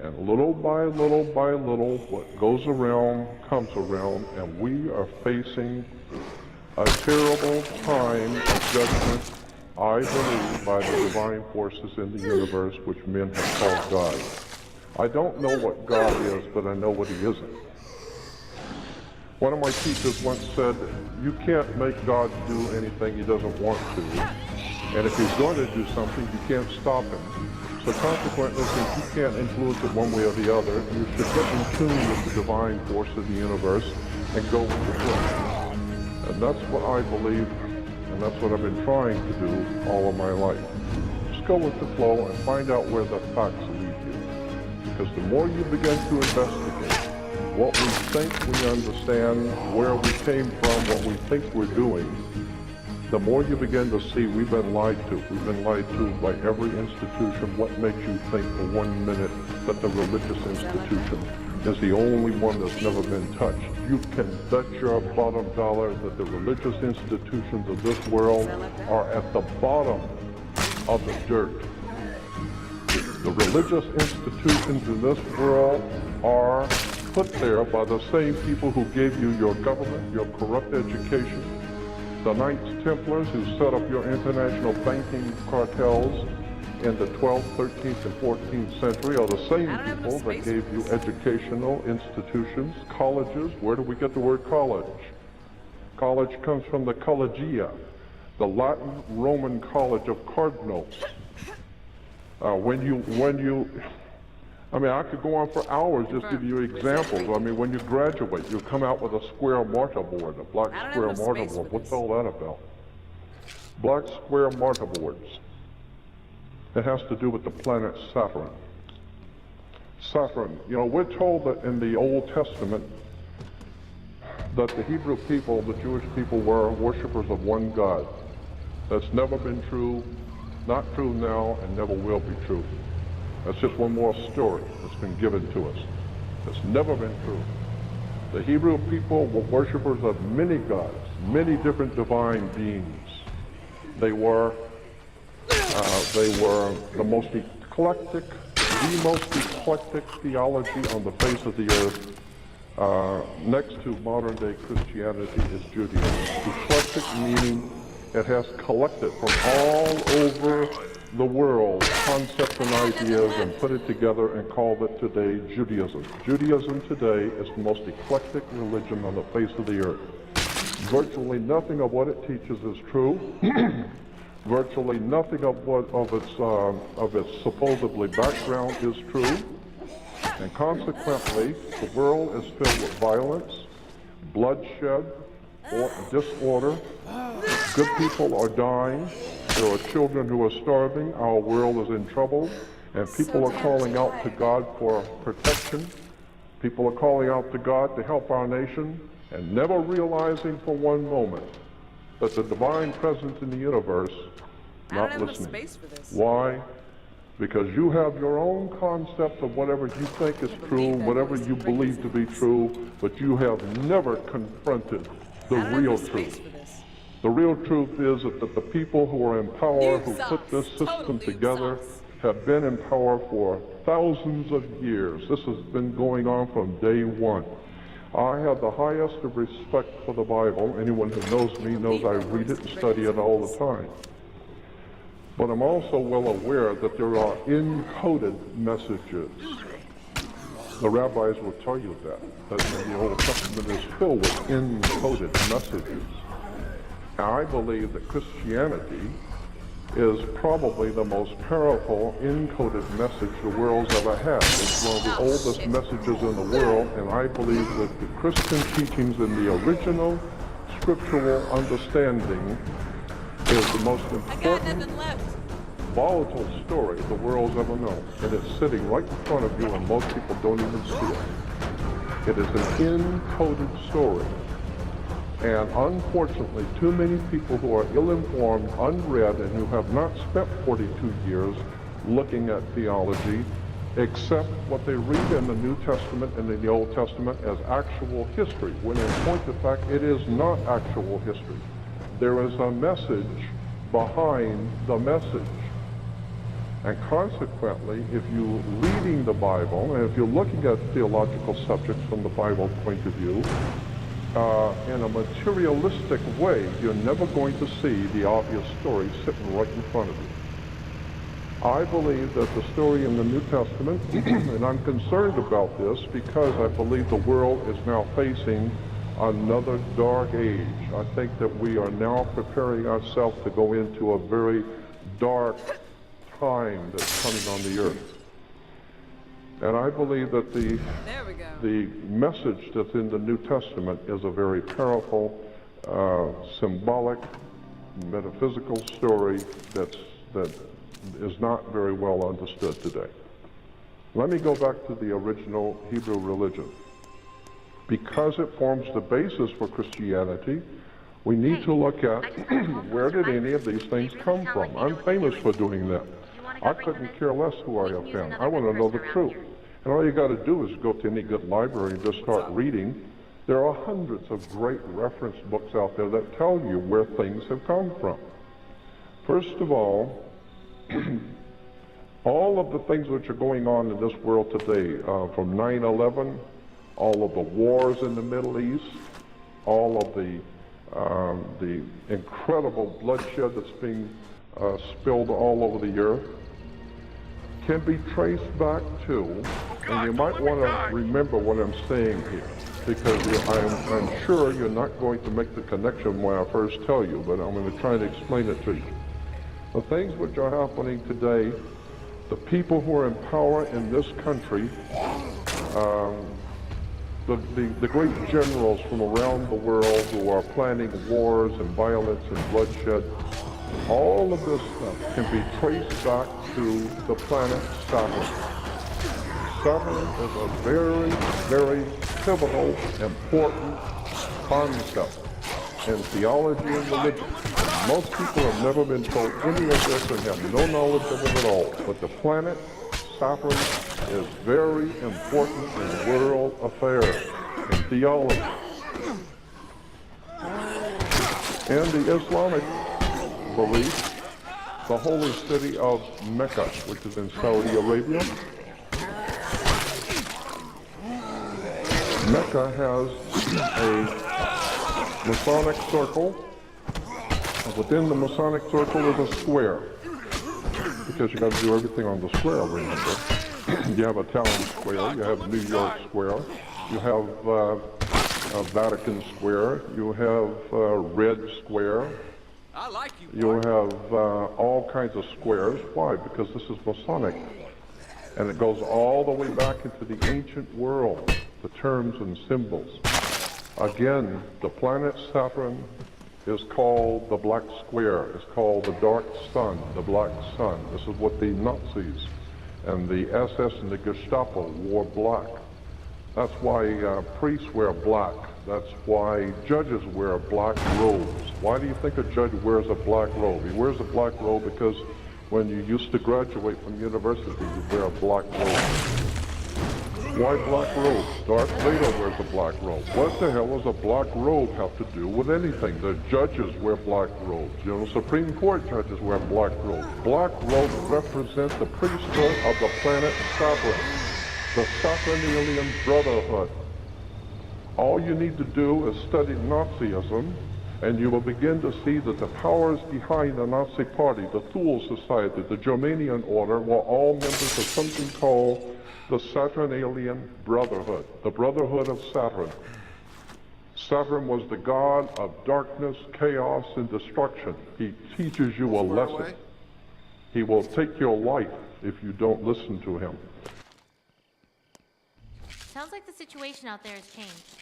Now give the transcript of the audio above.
And little by little, what goes around comes around, and we are facing a terrible time of judgment, I believe, by the divine forces in the universe, which men have called God. I don't know what God is, but I know what he isn't. One of my teachers once said, you can't make God do anything he doesn't want to. And if he's going to do something, you can't stop him. So consequently, since you can't influence it one way or the other, you should get in tune with the divine force of the universe and go with the flow. And that's what I believe, and that's what I've been trying to do all of my life. Just go with the flow and find out where the facts lead you. Because the more you begin to investigate what we think we understand, where we came from, what we think we're doing, the more you begin to see we've been lied to. We've been lied to by every institution. What makes you think for 1 minute that the religious institution is the only one that's never been touched? You can bet your bottom dollar that the religious institutions of this world are at the bottom of the dirt. The religious institutions in this world are put there by the same people who gave you your government, your corrupt education. The Knights Templars who set up your international banking cartels in the 12th, 13th, and 14th century are the same people that gave you educational institutions, colleges. Where do we get the word college? College comes from the collegia, the Latin Roman college of cardinals. I could go on for hours just give you examples. When you graduate, you come out with a square mortarboard, a black square mortarboard. What's all that about? Black square mortarboards. It has to do with the planet Saturn. Saturn, we're told that in the Old Testament that the Hebrew people, the Jewish people, were worshipers of one God. That's never been true, not true now, and never will be true. That's just one more story that's been given to us. It's never been true. The Hebrew people were worshipers of many gods, many different divine beings. They were the most eclectic theology on the face of the earth. Next to modern day Christianity is Judaism. Eclectic meaning it has collected from all over the world concepts and ideas and put it together and called it today Judaism. Judaism today is the most eclectic religion on the face of the earth. Virtually nothing of what it teaches is true. Virtually nothing of its supposedly background is true. And consequently, the world is filled with violence, bloodshed, or disorder. Good people are dying. There are children who are starving. Our world is in trouble. And people are calling out to God for protection. People are calling out to God to help our nation, and never realizing for one moment that the divine presence in the universe not listening. Why? Because you have your own concept of whatever you think is true, whatever you believe to be true, but you have never confronted the real truth. The real truth is that the people who are in power, who put this system together, have been in power for thousands of years. This has been going on from day one. I have the highest of respect for the Bible. Anyone who knows me knows I read it and study it all the time. But I'm also well aware that there are encoded messages. The rabbis will tell you that the Old Testament is filled with encoded messages. Now, I believe that Christianity is probably the most powerful encoded message the world's ever had. It's one of the oldest messages in the world, and I believe that the Christian teachings in the original scriptural understanding is the most important, volatile story the world's ever known. And it's sitting right in front of you, and most people don't even see it. It is an encoded story. And unfortunately, too many people who are ill-informed, unread, and who have not spent 42 years looking at theology, accept what they read in the New Testament and in the Old Testament as actual history, when in point of fact, it is not actual history. There is a message behind the message. And consequently, if you're reading the Bible, and if you're looking at theological subjects from the Bible point of view, in a materialistic way, you're never going to see the obvious story sitting right in front of you. I believe that the story in the New Testament, and I'm concerned about this because I believe the world is now facing another dark age. I think that we are now preparing ourselves to go into a very dark time that's coming on the earth. And I believe that the message that's in the New Testament is a very powerful, symbolic, metaphysical story that is not very well understood today. Let me go back to the original Hebrew religion. Because it forms the basis for Christianity, we need to look at where did any of these things come from. I'm famous for doing that. I couldn't care less who I offend. I want to know the truth. And all you got to do is go to any good library and just start reading. There are hundreds of great reference books out there that tell you where things have come from. First of all of the things which are going on in this world today, from 9/11, all of the wars in the Middle East, all of the incredible bloodshed that's being spilled all over the earth, can be traced back to, and you might want to remember what I'm saying here, because I'm sure you're not going to make the connection when I first tell you, but I'm going to try to explain it to you. The things which are happening today, the people who are in power in this country, the great generals from around the world who are planning wars and violence and bloodshed, all of this stuff can be traced back to the planet Saturn. Saturn is a very, very pivotal, important concept in theology and religion. Most people have never been told any of this and have no knowledge of it at all. But the planet Saturn is very important in world affairs, in theology. In the Islamic belief, the holy city of Mecca, which is in Saudi Arabia, Mecca has a Masonic circle. Within the Masonic circle is a square, because you got to do everything on the square, remember. You have a town square, you have New York Square, you have Vatican Square, you have Red Square, you have all kinds of squares. Why? Because this is Masonic, and it goes all the way back into the ancient world, the terms and symbols. Again, the planet Saturn is called the Black Square. It's called the Dark Sun, the Black Sun. This is what the Nazis and the SS and the Gestapo wore black. That's why priests wear black. That's why judges wear black robes. Why do you think a judge wears a black robe? He wears a black robe because when you used to graduate from university, you wear a black robe. Why black robes? Darth Vader wears a black robe. What the hell does a black robe have to do with anything? The judges wear black robes. You know, Supreme Court judges wear black robes. Black robes represent the priesthood of the planet Saturn, the Saturnalian Brotherhood. All you need to do is study Nazism, and you will begin to see that the powers behind the Nazi Party, the Thule Society, the Germanian Order, were all members of something called the Saturnalian Brotherhood, the Brotherhood of Saturn. Saturn was the god of darkness, chaos, and destruction. He teaches you a lesson. He will take your life if you don't listen to him. Sounds like the situation out there has changed.